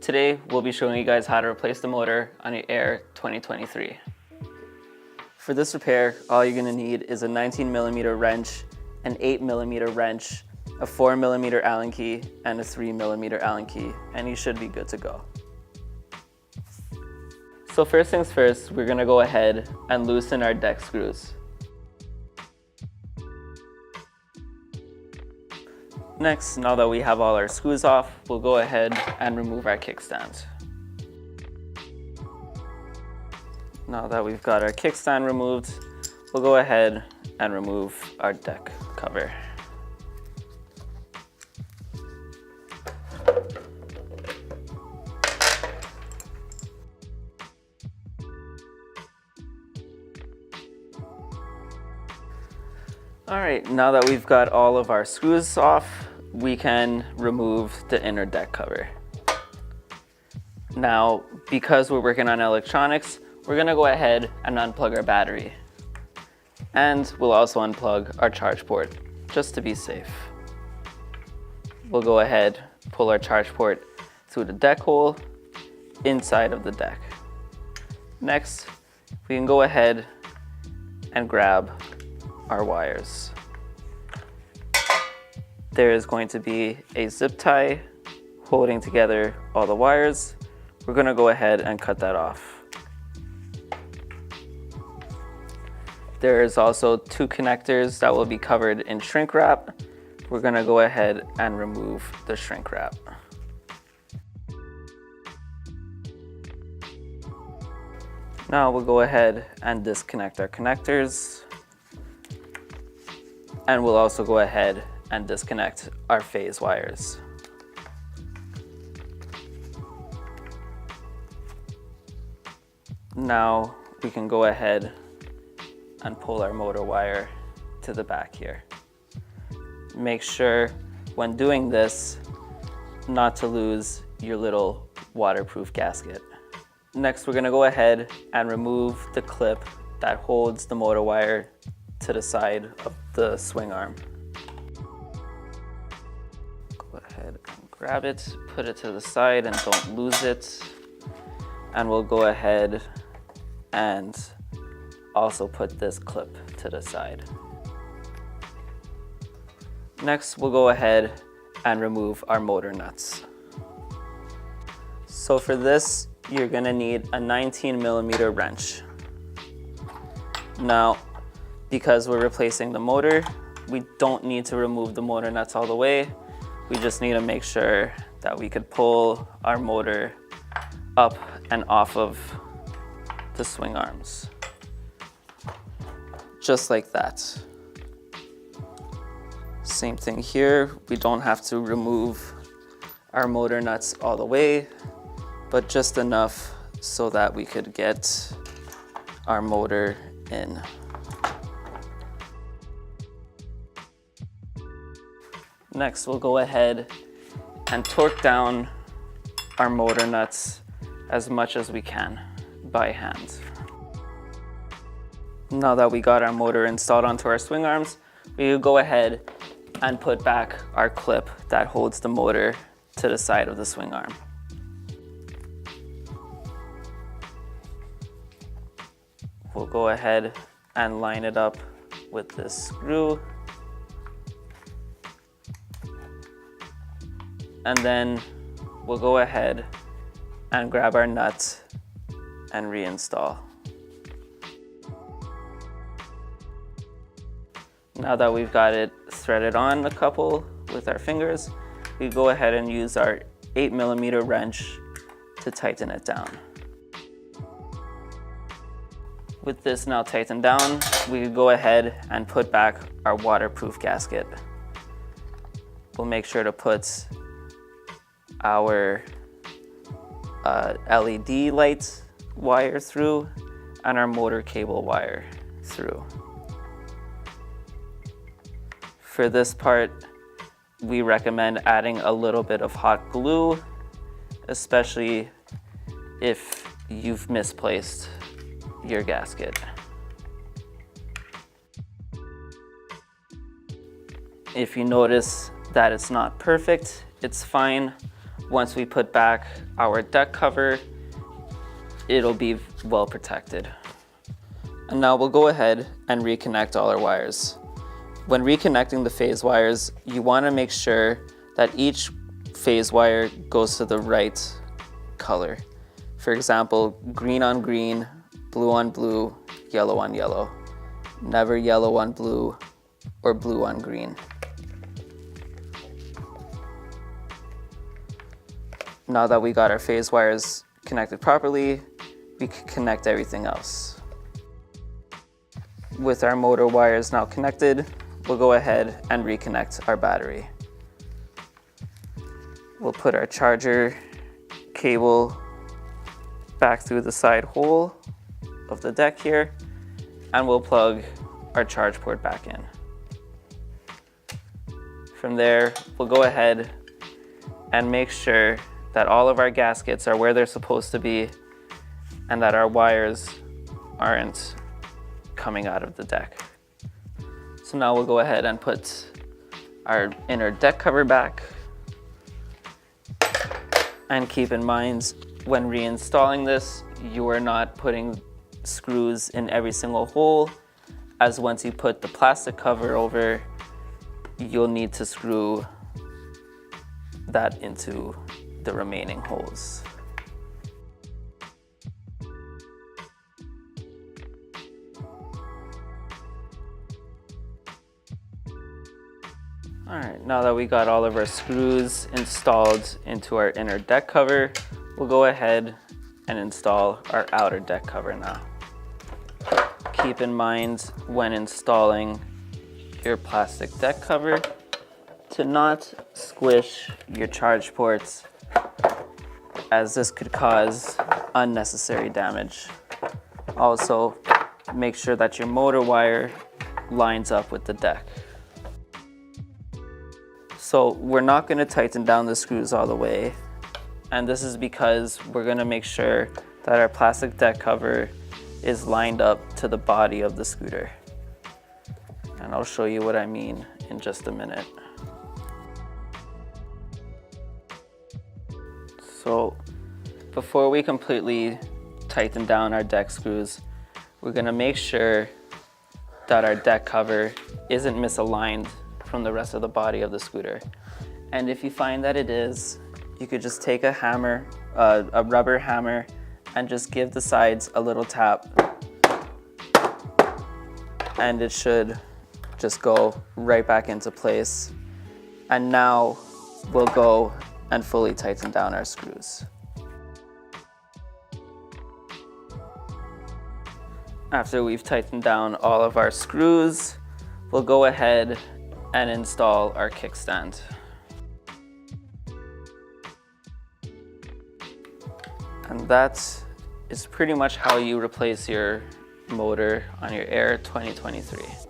today we'll be showing you guys how to replace the motor on your Air 2023. For this repair, all you're going to need is a 19mm wrench, an 8mm wrench, a 4mm Allen key, and a 3mm Allen key, and you should be good to go. So first things first, we're going to go ahead and loosen our deck screws. Next, now that we have all our screws off, we'll go ahead and remove our kickstand. Now that we've got our kickstand removed, we'll go ahead and remove our deck cover. All right, now that we've got all of our screws off, we can remove the inner deck cover. Now, because we're working on electronics, we're gonna go ahead and unplug our battery. And we'll also unplug our charge port, just to be safe. We'll go ahead, pull our charge port through the deck hole inside of the deck. Next, we can go ahead and grab our wires. There is going to be a zip tie holding together all the wires. We're going to go ahead and cut that off. There is also two connectors that will be covered in shrink wrap. We're going to go ahead and remove the shrink wrap. Now we'll go ahead and disconnect our connectors. And we'll also go ahead and disconnect our phase wires. Now we can go ahead and pull our motor wire to the back here. Make sure when doing this not to lose your little waterproof gasket. Next, we're gonna go ahead and remove the clip that holds the motor wire to the side of the swing arm. Go ahead and grab it, put it to the side and don't lose it. And we'll go ahead and also put this clip to the side. Next, we'll go ahead and remove our motor nuts. So for this, you're gonna need a 19mm wrench. Now, because we're replacing the motor, we don't need to remove the motor nuts all the way. We just need to make sure that we could pull our motor up and off of the swing arms. Just like that. Same thing here. We don't have to remove our motor nuts all the way, but just enough so that we could get our motor in. Next, we'll go ahead and torque down our motor nuts as much as we can by hand. Now that we got our motor installed onto our swing arms, we will go ahead and put back our clip that holds the motor to the side of the swing arm. We'll go ahead and line it up with this screw. And then we'll go ahead and grab our nut and reinstall. Now that we've got it threaded on a couple with our fingers, we go ahead and use our 8mm wrench to tighten it down. With this now tightened down, we can go ahead and put back our waterproof gasket. We'll make sure to put our LED light wire through and our motor cable wire through. For this part, we recommend adding a little bit of hot glue, especially if you've misplaced your gasket. If you notice that it's not perfect, it's fine. once we put back our deck cover, it'll be well protected. And now we'll go ahead and reconnect all our wires. When reconnecting the phase wires, you want to make sure that each phase wire goes to the right color. For example, green on green, blue on blue, yellow on yellow. Never yellow on blue or blue on green. Now that we got our phase wires connected properly, we can connect everything else. With our motor wires now connected, we'll go ahead and reconnect our battery. We'll put our charger cable back through the side hole of the deck here, and we'll plug our charge port back in. From there, we'll go ahead and make sure that all of our gaskets are where they're supposed to be and that our wires aren't coming out of the deck. So now we'll go ahead and put our inner deck cover back. And keep in mind, when reinstalling this, you are not putting screws in every single hole, as once you put the plastic cover over, you'll need to screw that into the remaining holes. All right, now that we got all of our screws installed into our inner deck cover, we'll go ahead and install our outer deck cover now. Keep in mind when installing your plastic deck cover to not squish your charge ports, as this could cause unnecessary damage. Also, make sure that your motor wire lines up with the deck. So we're not going to tighten down the screws all the way, and this is because we're going to make sure that our plastic deck cover is lined up to the body of the scooter. And I'll show you what I mean in just a minute. So before we completely tighten down our deck screws, we're going to make sure that our deck cover isn't misaligned from the rest of the body of the scooter. And if you find that it is, you could just take a hammer, a rubber hammer, and just give the sides a little tap, and it should just go right back into place. And now we'll go and fully tighten down our screws. After we've tightened down all of our screws, we'll go ahead and install our kickstand. And that is pretty much how you replace your motor on your Air 2023.